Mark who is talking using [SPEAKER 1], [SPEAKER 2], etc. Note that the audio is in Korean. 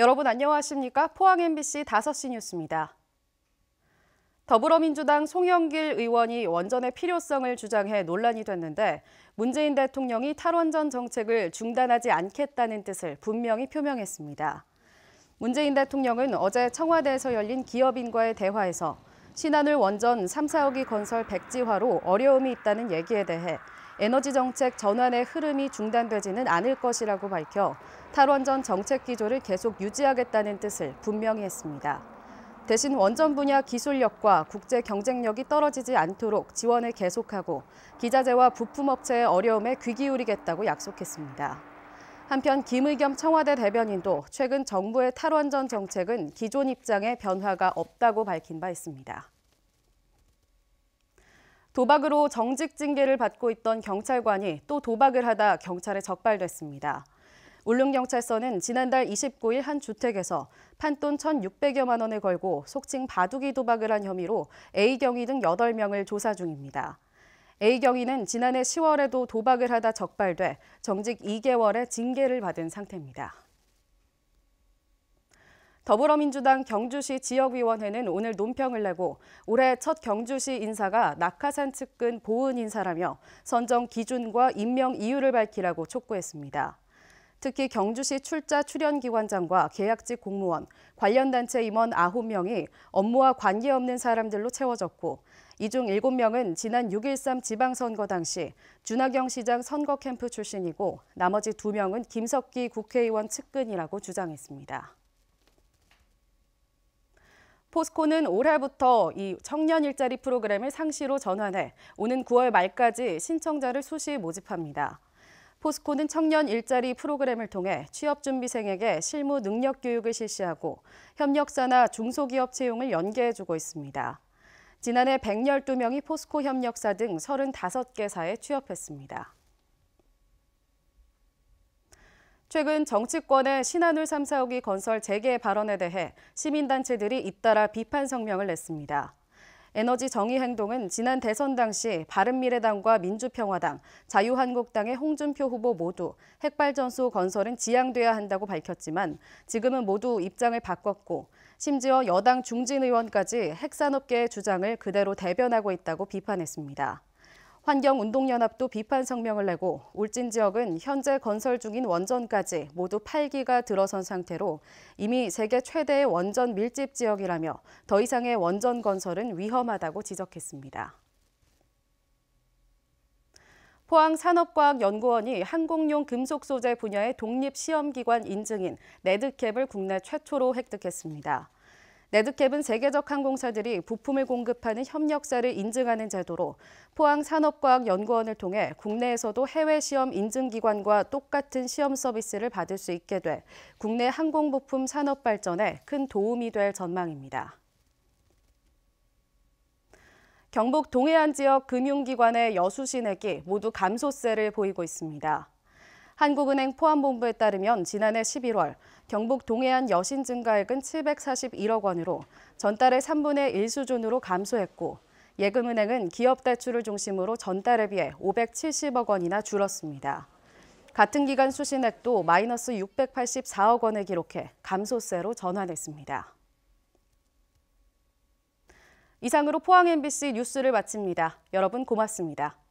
[SPEAKER 1] 여러분 안녕하십니까? 포항 MBC 5시 뉴스입니다. 더불어민주당 송영길 의원이 원전의 필요성을 주장해 논란이 됐는데 문재인 대통령이 탈원전 정책을 중단하지 않겠다는 뜻을 분명히 표명했습니다. 문재인 대통령은 어제 청와대에서 열린 기업인과의 대화에서 신한울 원전 3, 4호기 건설 백지화로 어려움이 있다는 얘기에 대해 에너지 정책 전환의 흐름이 중단되지는 않을 것이라고 밝혀 탈원전 정책 기조를 계속 유지하겠다는 뜻을 분명히 했습니다. 대신 원전 분야 기술력과 국제 경쟁력이 떨어지지 않도록 지원을 계속하고 기자재와 부품업체의 어려움에 귀 기울이겠다고 약속했습니다. 한편 김의겸 청와대 대변인도 최근 정부의 탈원전 정책은 기존 입장에 변화가 없다고 밝힌 바 있습니다. 도박으로 정직 징계를 받고 있던 경찰관이 또 도박을 하다 경찰에 적발됐습니다. 울릉경찰서는 지난달 29일 한 주택에서 판돈 1,600여만 원을 걸고 속칭 바둑이 도박을 한 혐의로 A경위 등 8명을 조사 중입니다. A경위는 지난해 10월에도 도박을 하다 적발돼 정직 2개월의 징계를 받은 상태입니다. 더불어민주당 경주시 지역위원회는 오늘 논평을 내고 올해 첫 경주시 인사가 낙하산 측근 보은 인사라며 선정 기준과 임명 이유를 밝히라고 촉구했습니다. 특히 경주시 출자 출연기관장과 계약직 공무원, 관련 단체 임원 9명이 업무와 관계없는 사람들로 채워졌고 이 중 7명은 지난 6.13 지방선거 당시 준하경 시장 선거 캠프 출신이고 나머지 2명은 김석기 국회의원 측근이라고 주장했습니다. 포스코는 올해부터 이 청년 일자리 프로그램을 상시로 전환해 오는 9월 말까지 신청자를 수시 모집합니다. 포스코는 청년 일자리 프로그램을 통해 취업준비생에게 실무 능력 교육을 실시하고 협력사나 중소기업 채용을 연계해주고 있습니다. 지난해 112명이 포스코 협력사 등 35개사에 취업했습니다. 최근 정치권의 신한울 3, 4호기 건설 재개 발언에 대해 시민단체들이 잇따라 비판 성명을 냈습니다. 에너지정의행동은 지난 대선 당시 바른미래당과 민주평화당, 자유한국당의 홍준표 후보 모두 핵발전소 건설은 지양돼야 한다고 밝혔지만 지금은 모두 입장을 바꿨고 심지어 여당 중진 의원까지 핵산업계의 주장을 그대로 대변하고 있다고 비판했습니다. 환경운동연합도 비판 성명을 내고 울진 지역은 현재 건설 중인 원전까지 모두 8기가 들어선 상태로 이미 세계 최대의 원전 밀집 지역이라며 더 이상의 원전 건설은 위험하다고 지적했습니다. 포항산업과학연구원이 항공용 금속 소재 분야의 독립시험기관 인증인 네드캡을 국내 최초로 획득했습니다. 네드캡은 세계적 항공사들이 부품을 공급하는 협력사를 인증하는 제도로 포항산업과학연구원을 통해 국내에서도 해외 시험 인증기관과 똑같은 시험 서비스를 받을 수 있게 돼 국내 항공부품 산업 발전에 큰 도움이 될 전망입니다. 경북 동해안 지역 금융기관의 여수신액이 모두 감소세를 보이고 있습니다. 한국은행 포함본부에 따르면 지난해 11월 경북 동해안 여신 증가액은 741억 원으로 전달의 3분의 1 수준으로 감소했고 예금은행은 기업 대출을 중심으로 전달에 비해 570억 원이나 줄었습니다. 같은 기간 수신액도 마이너스 684억 원을 기록해 감소세로 전환했습니다. 이상으로 포항 MBC 뉴스를 마칩니다. 여러분 고맙습니다.